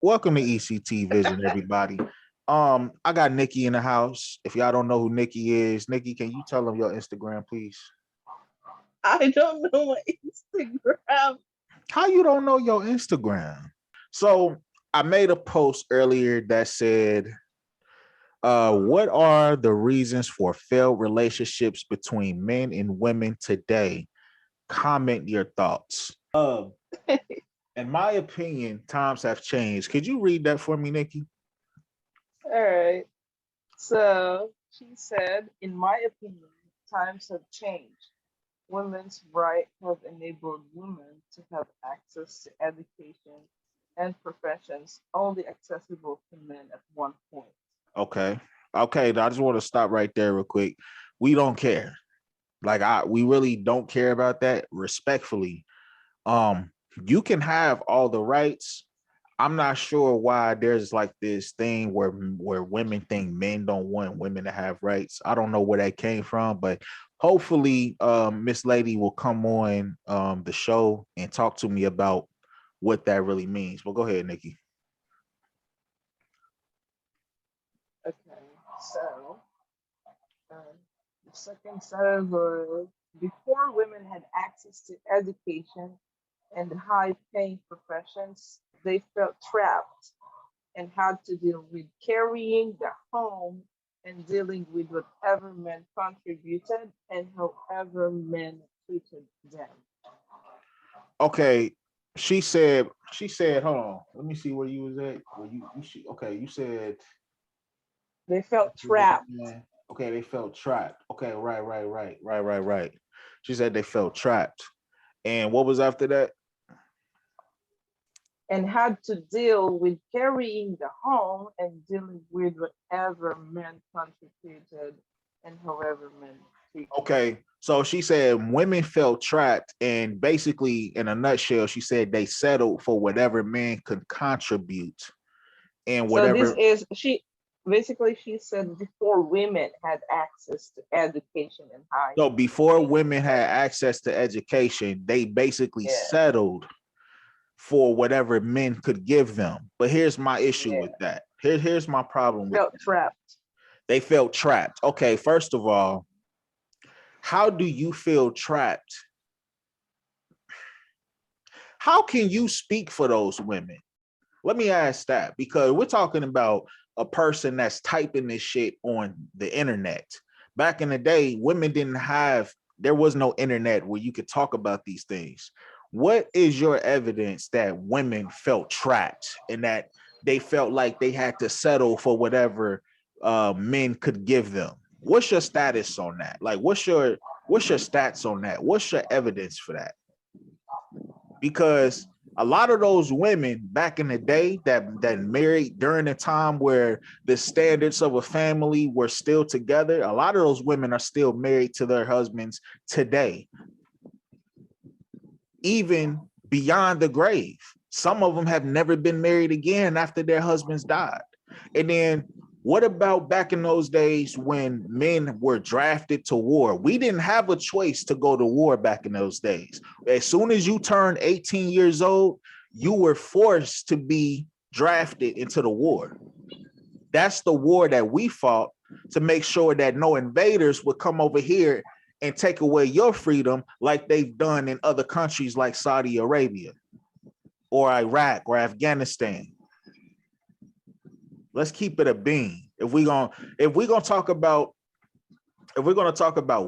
Welcome to ECT Vision, everybody. I got Nikki in the house. If y'all don't know who Nikki is, Nikki, can you tell them your Instagram, please? I don't know my Instagram. How you don't know your Instagram? So I made a post earlier that said, what are the reasons for failed relationships between men and women today? Comment your thoughts. In my opinion, times have changed. Could you read that for me, Nikki? All right. So she said, in my opinion, times have changed. Women's rights have enabled women to have access to education and professions only accessible to men at one point. Okay. Okay. I just want to stop right there real quick. We don't care. We really don't care about that. Respectfully, um, you can have all the rights. I'm not sure why there's like this thing where women think men don't want women to have rights. I don't know where that came from, but hopefully, Miss Lady will come on the show and talk to me about what that really means. But go ahead, Nikki. Okay. So um, the second says, before women had access to education and high paying professions, they felt trapped and had to deal with carrying the home and dealing with whatever men contributed and however men treated them. Okay, she said, hold on, let me see where you was at. Okay, you said They felt trapped okay, they felt trapped. Okay, right. She said they felt trapped. And what was after that? and had to deal with carrying the home and dealing with whatever men contributed and however men treated them. Okay, so she said women felt trapped, and basically, in a nutshell, she said they settled for whatever men could contribute and So this whatever. is she basically she said before women had access to education and high So before paying women had professions. access to education, they basically Yeah, settled for whatever men could give them. But here's my issue with yeah. that. Here's my problem with Felt that. trapped. They felt trapped. Okay, first of all, how do you feel trapped? How can you speak for those women? Let me ask that, because we're talking about a person that's typing this shit on the internet. Back in the day, women didn't have, there was no internet where you could talk about these things. What is your evidence that women felt trapped and that they felt like they had to settle for whatever men could give them? What's your status on that? Like, what's your stats on that? What's your evidence for that? Because a lot of those women back in the day that married during a time where the standards of a family were still together, a lot of those women are still married to their husbands today, even beyond the grave. Some of them have never been married again after their husbands died. And then what about back in those days when men were drafted to war? We didn't have a choice to go to war back in those days. As soon as you turned 18 years old, you were forced to be drafted into the war. That's the war that we fought to make sure that no invaders would come over here and take away your freedom like they've done in other countries like Saudi Arabia or Iraq or Afghanistan. Let's keep it a bean. If we're gonna talk about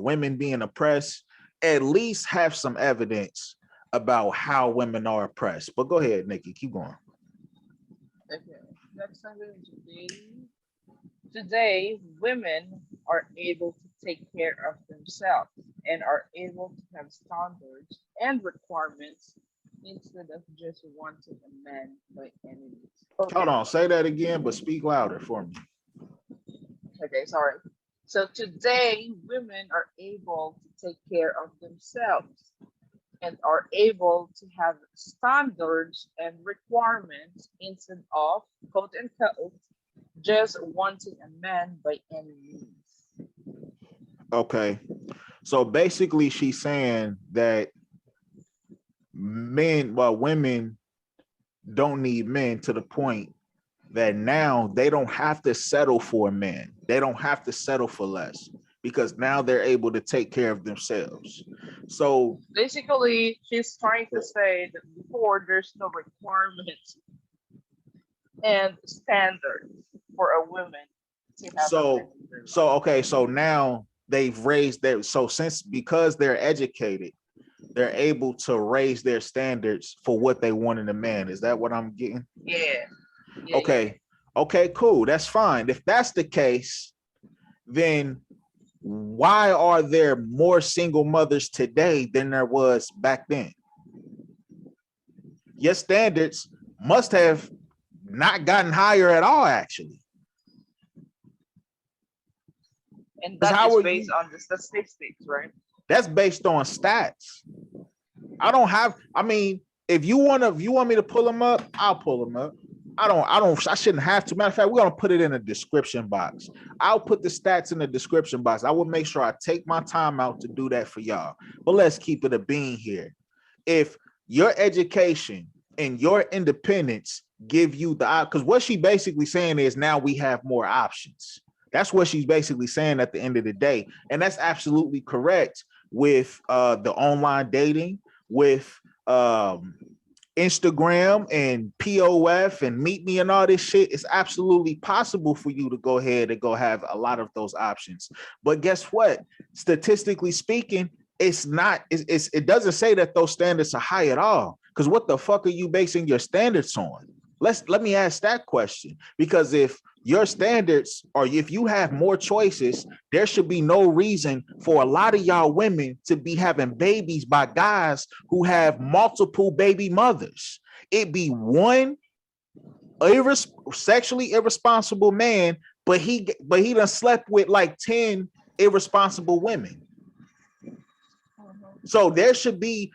women being oppressed, at least have some evidence about how women are oppressed. But go ahead, Nikki, keep going. Okay. Next sentence today, women are able to take care of themselves and are able to have standards and requirements instead of just wanting a man by any means. Hold Okay, on, say that again, but speak louder for me. okay, sorry. So today, women are able to take care of themselves and are able to have standards and requirements instead of quote unquote just wanting a man by any means. Okay. So basically she's saying that women don't need men to the point that now they don't have to settle for men. They don't have to settle for less because now they're able to take care of themselves. So Basically, she's trying to say that before there's no requirements and standards for a woman to have a man so in their so life. okay, so now they've raised their because they're educated, they're able to raise their standards for what they want in a man. Is that what I'm getting? Yeah, yeah. Okay. Okay, cool. That's fine. If that's the case, then why are there more single mothers today than there was back then? Your standards must have not gotten higher at all, actually. And Because that how is are based you? on the statistics, right? That's based on stats. I mean, if you want me to pull them up, I'll pull them up. I shouldn't have to. Matter of fact, we're gonna put it in the description box. I'll put the stats in the description box. I will make sure I take my time out to do that for y'all. But let's keep it a bean here. If your education and your independence give you the, because what she basically saying is now we have more options. That's what she's basically saying at the end of the day. And that's absolutely correct with the online dating, with Instagram and POF and Meet Me and all this shit. It's absolutely possible for you to go ahead and go have a lot of those options. But guess what? Statistically speaking, it's not, it doesn't say that those standards are high at all. Because what the fuck are you basing your standards on? Let me ask that question. Because if your standards, or if you have more choices, there should be no reason for a lot of y'all women to be having babies by guys who have multiple baby mothers. It be one sexually irresponsible man, but he done slept with like 10 irresponsible women. So there should be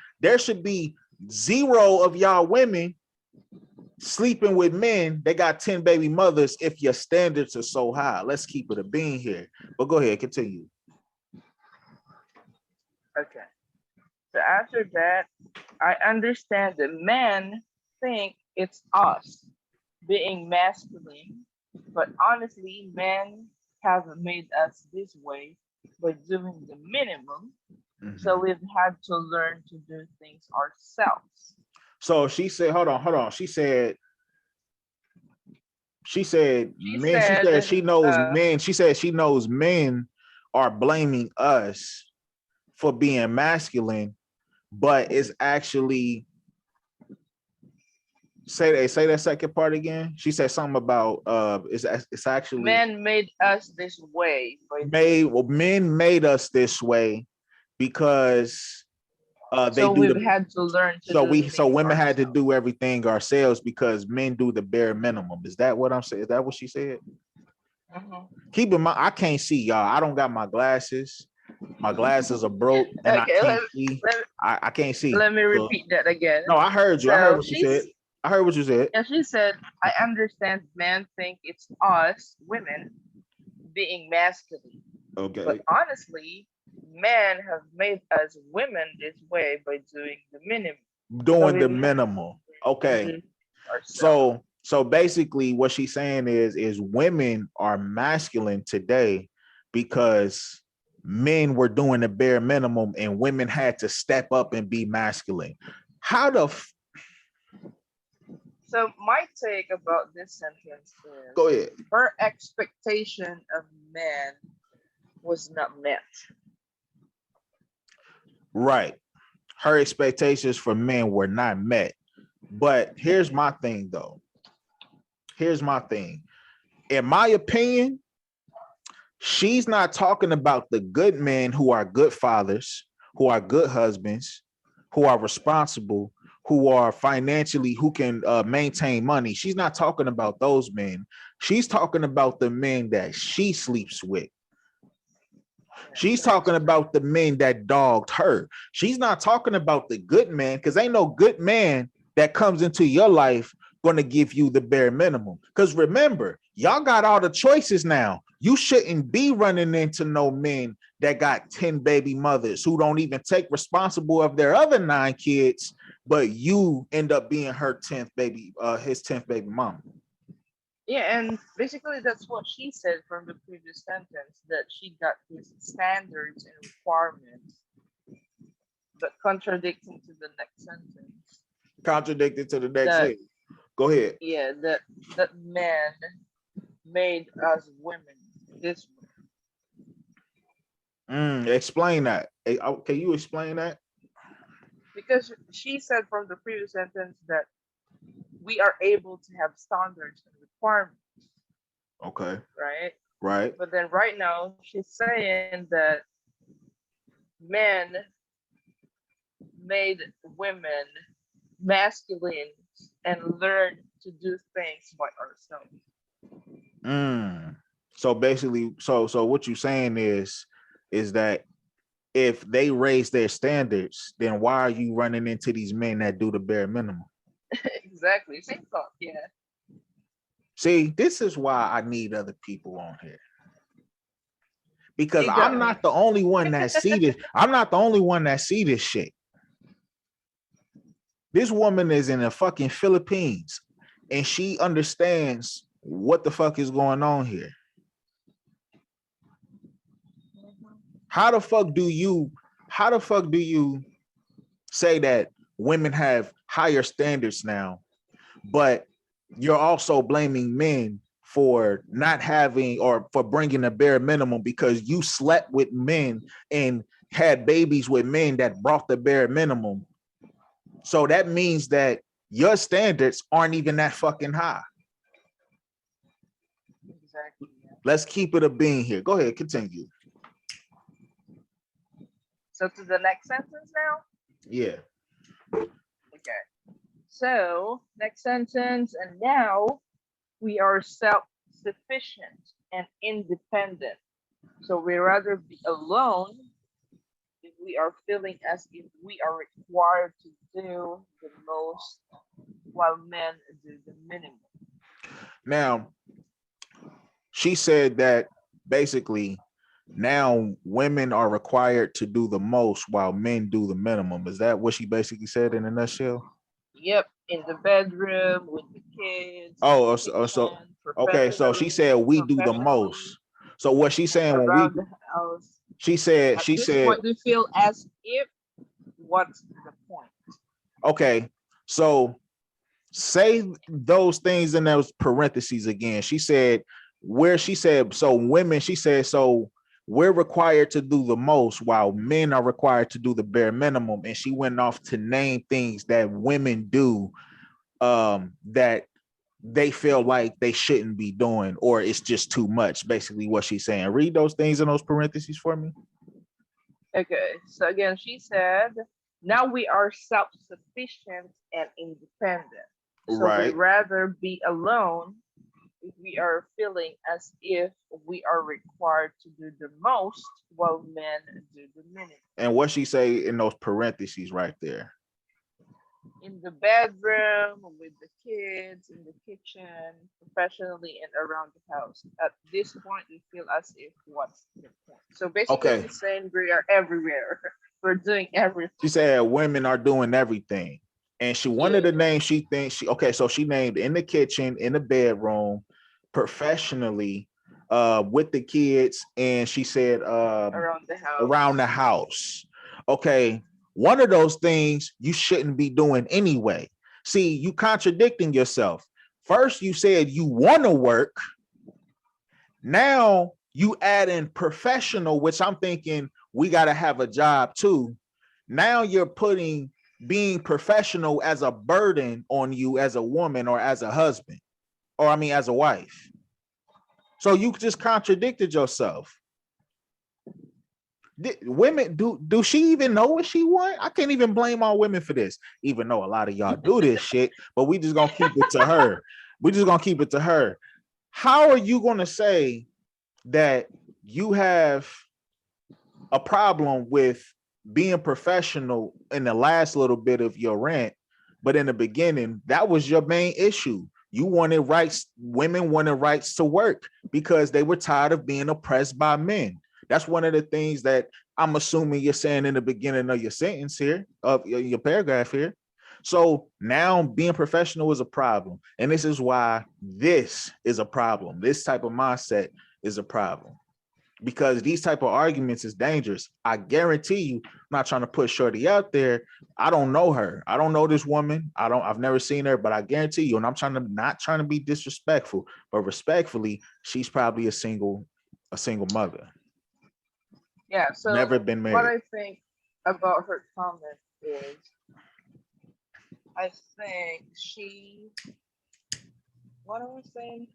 zero of y'all women sleeping with men that got 10 baby mothers if your standards are so high. Let's keep it a bean here. But go ahead, continue. Okay. So after that, I understand that men think it's us being masculine, but honestly, men have made us this way by doing the minimum. So we've had to learn to do things ourselves. So she said, hold on. She said She men, she said said, she knows men. She said she knows men are blaming us for being masculine, but it's actually, say that second part again. She said something about it's actually men made us this way. Men made us this way because they So do we've the had to learn to so do we so things women had to ourselves. do everything ourselves because men do the bare minimum. Is that what I'm saying? Is that what she said? Keep in mind, I can't see, y'all. I don't got my glasses. My glasses are broke and I Okay, can't see. I can't see. let me So, repeat that again. no, I heard you. I heard So what you said. I heard what you said. she said, I understand men think it's us, women, being masculine. Okay. But honestly, men have made us women this way by doing the minimum. Doing the minimal. Okay. So basically what she's saying is women are masculine today because men were doing the bare minimum and women had to step up and be masculine. How the So my take about this sentence is, go ahead. Her expectation of men was not met. Right. Her expectations for men were not met. But here's my thing though. Here's my thing. In my opinion, she's not talking about the good men who are good fathers, who are good husbands, who are responsible, who are financially, who can maintain money. She's not talking about those men. She's talking about the men that she sleeps with. She's talking about the men that dogged her. She's not talking about the good man, because ain't no good man that comes into your life going to give you the bare minimum. Because remember, y'all got all the choices now. You shouldn't be running into no men that got 10 baby mothers who don't even take responsible of their other 9 kids but you end up being her 10th baby, his 10th baby mama. Yeah, and basically that's what she said from the previous sentence, that she got these standards and requirements, but contradicting to the next sentence Contradicted to the next that, thing. Go ahead. yeah, that men made us women this way. Explain that. Can you explain that? Because she said from the previous sentence that we are able to have standards and requirements. Okay. Right? Right. But then right now she's saying that men made women masculine and learned to do things by ourselves. So basically, so what you're saying is that if they raise their standards, then why are you running into these men that do the bare minimum? Exactly. Same thought. Yeah. See, this is why I need other people on here. Because I'm not the only one that see this. I'm not the only one that see this shit. This woman is in the fucking Philippines and she understands what the fuck is going on here. How the fuck do you say that women have higher standards now, but you're also blaming men for not having or for bringing a bare minimum because you slept with men and had babies with men that brought the bare minimum? So that means that your standards aren't even that fucking high. Exactly. Let's keep it a bean here. Go ahead, continue. So to the next sentence now? Yeah. Okay. So next sentence, and now we are self-sufficient and independent. So we rather be alone if we are feeling as if we are required to do the most while men do the minimum. Now, she said that basically now women are required to do the most while men do the minimum. Is that what she basically said in a nutshell? Yep, in the bedroom with the kids. Oh, so okay. So she said we do the most. So what she's saying when we, the house, she said, point we feel as if, what's the point? Okay, so say those things in those parentheses again. She said so women, she said, so we're required to do the most while men are required to do the bare minimum. And she went off to name things that women do that they feel like they shouldn't be doing, or it's just too much, basically what she's saying. Read those things in those parentheses for me. Okay, so again, she said, now we are self-sufficient and independent. So right. we'd rather be alone if we are feeling as if we are required to do the most while men do the minimum. And what she say in those parentheses right there? In the bedroom, with the kids, in the kitchen, professionally, and around the house. At this point, we feel as if, what's the point? So basically, she's saying we are everywhere. We're doing everything. She said women are doing everything. And she wanted the name she thinks so she named in the kitchen, in the bedroom, professionally, with the kids, and she said around the house. Okay, one of those things you shouldn't be doing anyway. See, you contradicting yourself. First, you said you want to work. Now you add in professional, which I'm thinking we got to have a job too. Now you're putting being professional as a burden on you as a woman or as a husband, or I mean, as a wife. So you just contradicted yourself. Women, do she even know what she want? I can't even blame all women for this, even though a lot of y'all do this shit, but we just gonna keep it to her. We just gonna keep it to her. How are you gonna say that you have a problem with being professional in the last little bit of your rant, but in the beginning, that was your main issue? You wanted rights, women wanted rights to work because they were tired of being oppressed by men. That's one of the things that I'm assuming you're saying in the beginning of your sentence here, of your paragraph here. So now being professional is a problem. And this is why this is a problem. This type of mindset is a problem. Because these type of arguments is dangerous. I guarantee you, I'm not trying to put Shorty out there. I don't know her. I don't know this woman. I've never seen her, but I guarantee you, and I'm not trying to be disrespectful, but respectfully, she's probably a single mother. Yeah, so Never been what married. I think about her comment is, I think what am I saying?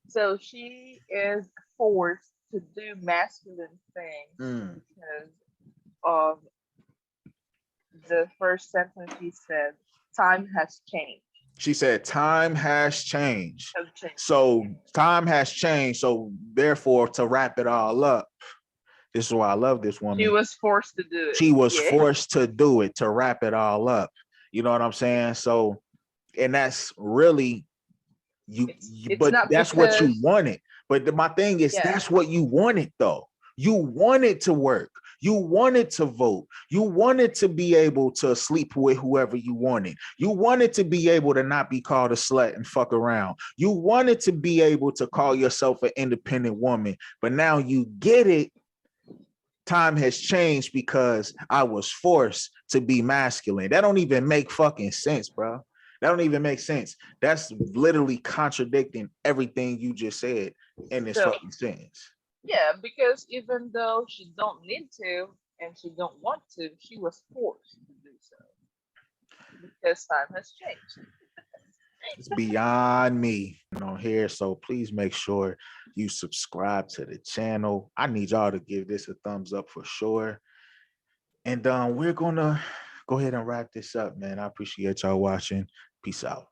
So she is forced to do masculine things because of the first sentence she said, time has changed. She said, time has changed. Has changed. So time has changed. So therefore, to wrap it all up, this is why I love this woman. She was forced to do it. She was forced to do it, to wrap it all up. You know what I'm saying? So, and that's really but that's what you wanted. But my thing is, that's what you wanted, though. You wanted to work. You wanted to vote. You wanted to be able to sleep with whoever you wanted. You wanted to be able to not be called a slut and fuck around. You wanted to be able to call yourself an independent woman. But now you get it. Time has changed because I was forced to be masculine. That don't even make fucking sense, bro. That don't even make sense. That's literally contradicting everything you just said in this fucking sentence. Yeah, because even though she don't need to and she don't want to, she was forced to do so because time has changed. It's beyond me on here, so please make sure you subscribe to the channel. I need y'all to give this a thumbs up for sure. And we're gonna go ahead and wrap this up, man. I appreciate y'all watching. Peace out.